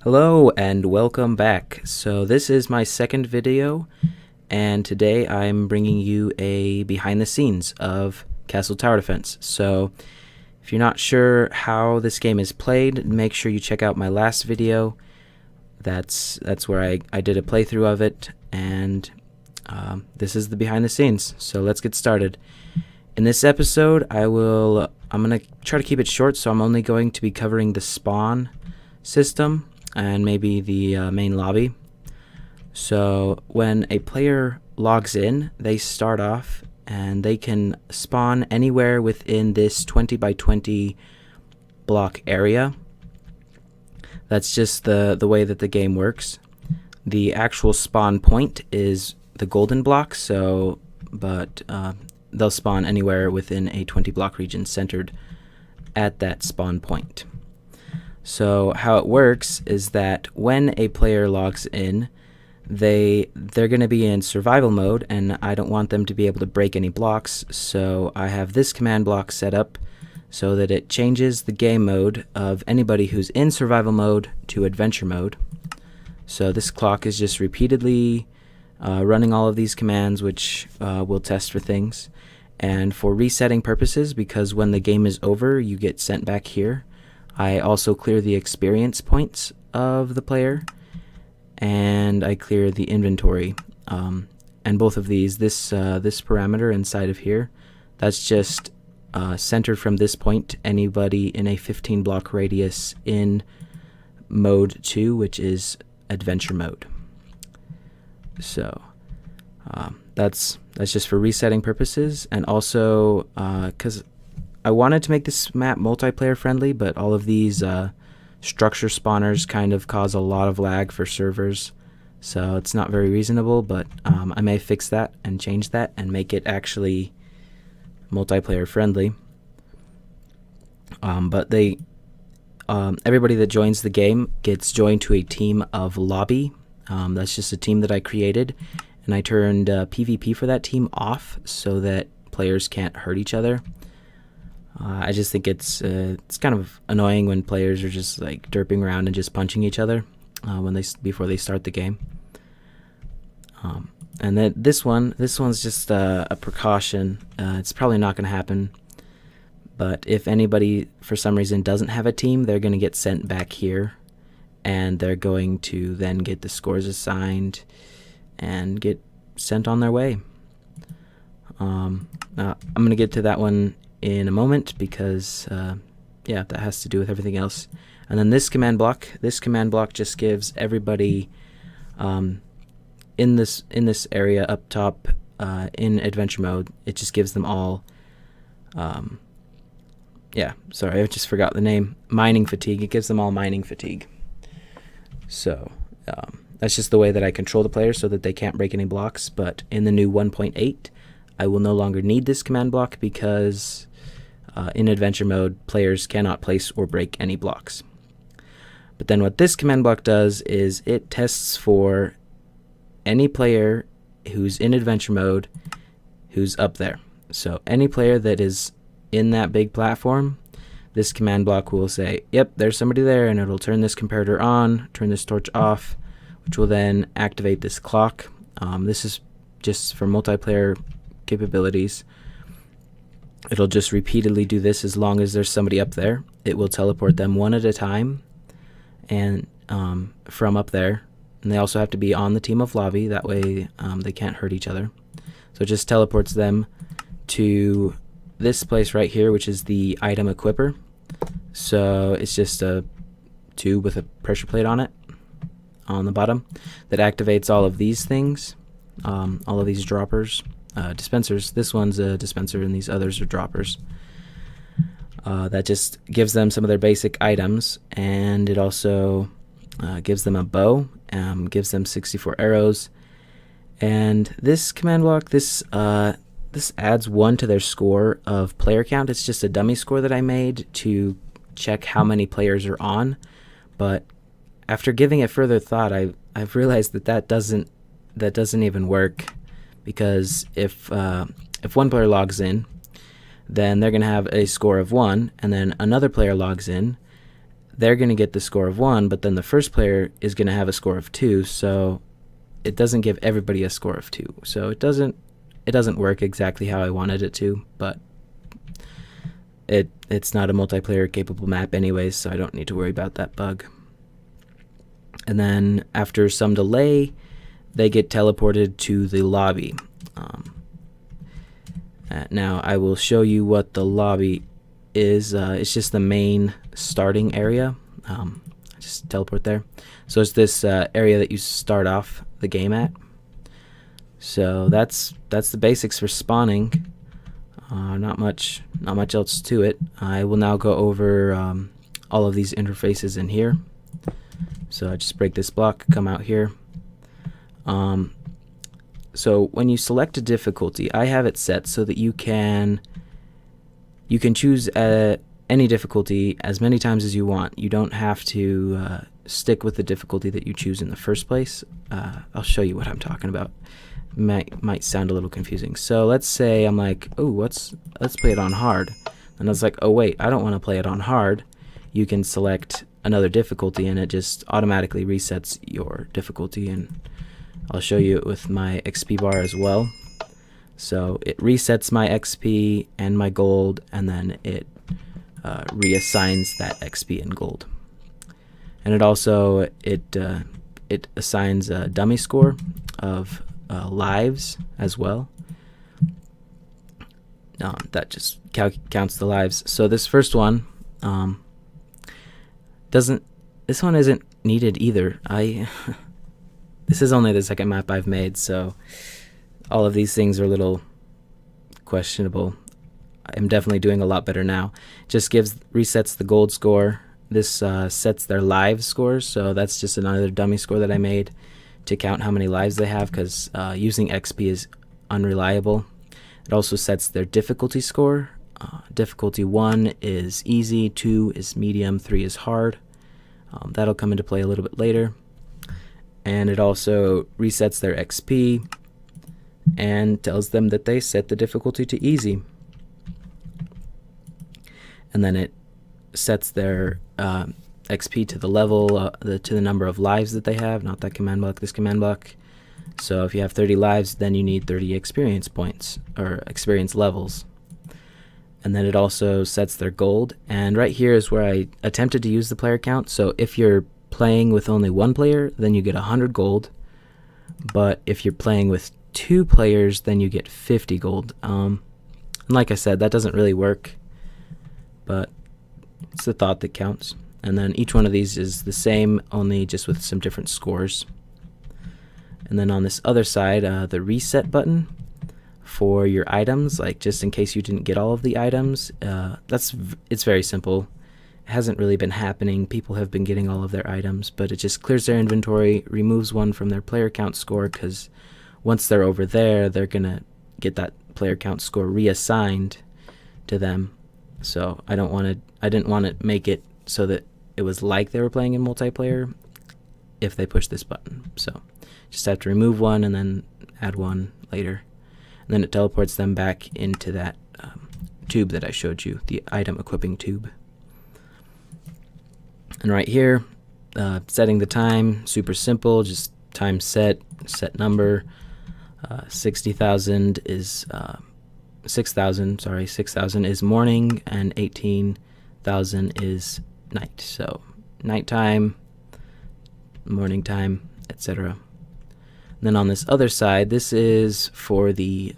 Hello and welcome back. So this is my second video, and today I'm bringing you a behind the scenes of Castle Tower Defense. So if you're not sure how this game is played, make sure you check out my last video. That's where I did a playthrough of it, and this is the behind the scenes. So let's get started. In this episode, I'm gonna try to keep it short, so I'm only going to be covering the spawn system and maybe the main lobby. So when a player logs in, they start off and they can spawn anywhere within this 20 by 20 block area. That's just the way that the game works. The actual spawn point is the golden block, but they'll spawn anywhere within a 20 block region centered at that spawn point. So how it works is that when a player logs in, they're going to be in survival mode, and I don't want them to be able to break any blocks, so I have this command block set up so that it changes the game mode of anybody who's in survival mode to adventure mode. So this clock is just repeatedly running all of these commands, which we'll test for things. And for resetting purposes, because when the game is over you get sent back here, I also clear the experience points of the player, and I clear the inventory. And both of these, this parameter inside of here, that's just centered from this point anybody in a 15 block radius in mode 2, which is adventure mode. So that's just for resetting purposes, and also because I wanted to make this map multiplayer friendly, but all of these structure spawners kind of cause a lot of lag for servers, so it's not very reasonable, but I may fix that and change that and make it actually multiplayer friendly. But everybody that joins the game gets joined to a team of lobby. That's just a team that I created, and I turned PvP for that team off so that players can't hurt each other. I just think it's kind of annoying when players are just like derping around and just punching each other before they start the game. And then this one's just a precaution. It's probably not going to happen, but if anybody for some reason doesn't have a team, they're going to get sent back here, and they're going to then get the scores assigned and get sent on their way. I'm going to get to that one in a moment because yeah, that has to do with everything else. And then this command block just gives everybody in this area up top in adventure mode, it just gives them all yeah, sorry, I just forgot the name. Mining fatigue. It gives them all mining fatigue. So that's just the way that I control the players so that they can't break any blocks. But in the new 1.8, I will no longer need this command block because in adventure mode, players cannot place or break any blocks. But then what this command block does is it tests for any player who's in adventure mode who's up there. So any player that is in that big platform, this command block will say, yep, there's somebody there, and it'll turn this comparator on, turn this torch off, which will then activate this clock. This is just for multiplayer capabilities. It'll just repeatedly do this as long as there's somebody up there. It will teleport them one at a time, and from up there, and they also have to be on the team of lobby, that way they can't hurt each other. So it just teleports them to this place right here, which is the item equipper. So it's just a tube with a pressure plate on it on the bottom that activates all of these things, all of these droppers, dispensers. This one's a dispenser and these others are droppers. That just gives them some of their basic items, and it also gives them a bow, gives them 64 arrows, and this command block, this adds 1 to their score of player count. It's just a dummy score that I made to check how many players are on, but after giving it further thought, I've realized that doesn't even work, because if one player logs in, then they're going to have a score of 1, and then another player logs in, they're going to get the score of 1, but then the first player is going to have a score of 2, so it doesn't give everybody a score of 2. So it doesn't work exactly how I wanted it to, but it's not a multiplayer capable map anyways, so I don't need to worry about that bug. And then after some delay, they get teleported to the lobby. Now I will show you what the lobby is. It's just the main starting area. Just teleport there. So it's this area that you start off the game at. So that's the basics for spawning. Not much else to it. I will now go over all of these interfaces in here. So I just break this block, come out here. So when you select a difficulty, I have it set so that you can choose any difficulty as many times as you want. You don't have to stick with the difficulty that you choose in the first place. I'll show you what I'm talking about. Might sound a little confusing. So let's say I'm like, oh, let's play it on hard. And I was like, oh wait, I don't want to play it on hard. You can select another difficulty and it just automatically resets your difficulty, and I'll show you it with my XP bar as well. So it resets my XP and my gold, and then it reassigns that XP and gold. And it also it assigns a dummy score of lives as well. That just counts the lives. So this first one this one isn't needed either. This is only the second map I've made, so all of these things are a little questionable. I'm definitely doing a lot better now. Just resets the gold score. This sets their live scores, so that's just another dummy score that I made to count how many lives they have, because using XP is unreliable. It also sets their difficulty score. Difficulty 1 is easy, 2 is medium, 3 is hard. That'll come into play a little bit later. And it also resets their XP and tells them that they set the difficulty to easy. And then it sets their XP to the level, to the number of lives that they have, not that command block, this command block. So if you have 30 lives, then you need 30 experience points, or experience levels. And then it also sets their gold. And right here is where I attempted to use the player count. So if you're playing with only one player, then you get 100 gold. But if you're playing with 2 players, then you get 50 gold. And like I said, that doesn't really work, but it's the thought that counts. And then each one of these is the same, only just with some different scores. And then on this other side, the reset button for your items, like just in case you didn't get all of the items, it's very simple. It hasn't really been happening. People have been getting all of their items, but it just clears their inventory, removes one from their player count score, because once they're over there, they're gonna get that player count score reassigned to them. So I didn't want to make it so that it was like they were playing in multiplayer if they push this button. So just have to remove one and then add one later. And then it teleports them back into that tube that I showed you, the item equipping tube. And right here, setting the time, super simple, just time set number. 60,000 is 6,000 is morning, and 18,000 is night. So nighttime, morning time, etc. Then on this other side, this is for the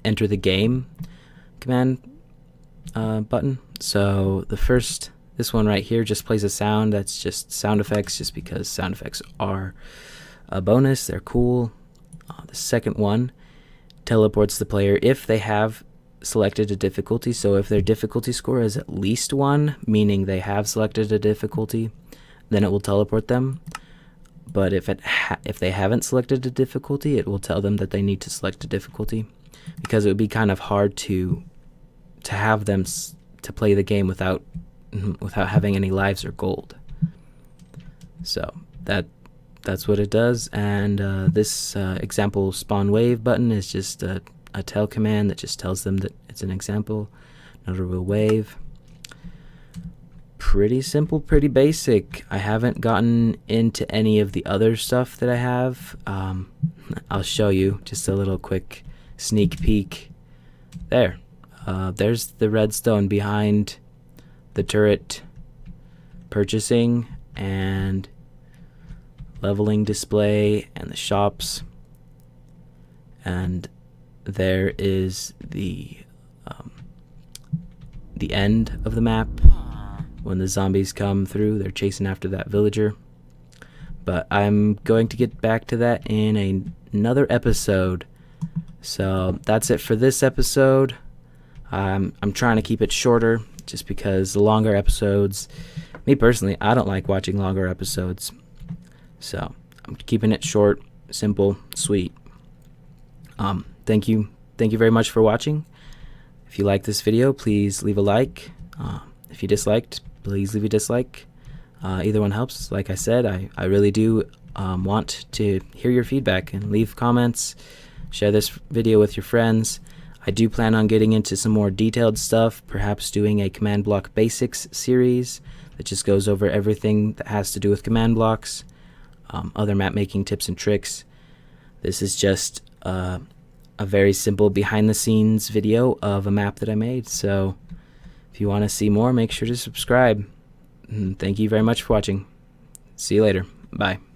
enter the game command button. So this one right here just plays a sound. That's just sound effects, just because sound effects are a bonus. They're cool. The second one teleports the player if they have selected a difficulty. So if their difficulty score is at least 1, meaning they have selected a difficulty, then it will teleport them. But if they haven't selected a difficulty, it will tell them that they need to select a difficulty, because it would be kind of hard to have them to play the game without having any lives or gold. So that's what it does. And this example spawn wave button is just a tell command that just tells them that it's an example, not a real wave. pretty simple, pretty basic. I haven't gotten into any of the other stuff that I have. I'll show you just a little quick sneak peek. There's the redstone behind the turret purchasing and leveling display and the shops, and there is the end of the map. When the zombies come through, they're chasing after that villager. But I'm going to get back to that in another episode. So that's it for this episode. I'm trying to keep it shorter just because the longer episodes, me personally, I don't like watching longer episodes. So I'm keeping it short, simple, sweet. Thank you very much for watching. If you like this video, please leave a like. If you disliked, please leave a dislike. Either one helps. Like I said, I really do want to hear your feedback and leave comments. Share this video with your friends. I do plan on getting into some more detailed stuff, perhaps doing a command block basics series that just goes over everything that has to do with command blocks, other map making tips and tricks. This is just a very simple behind the scenes video of a map that I made. So if you want to see more, make sure to subscribe. Thank you very much for watching. See you later. Bye.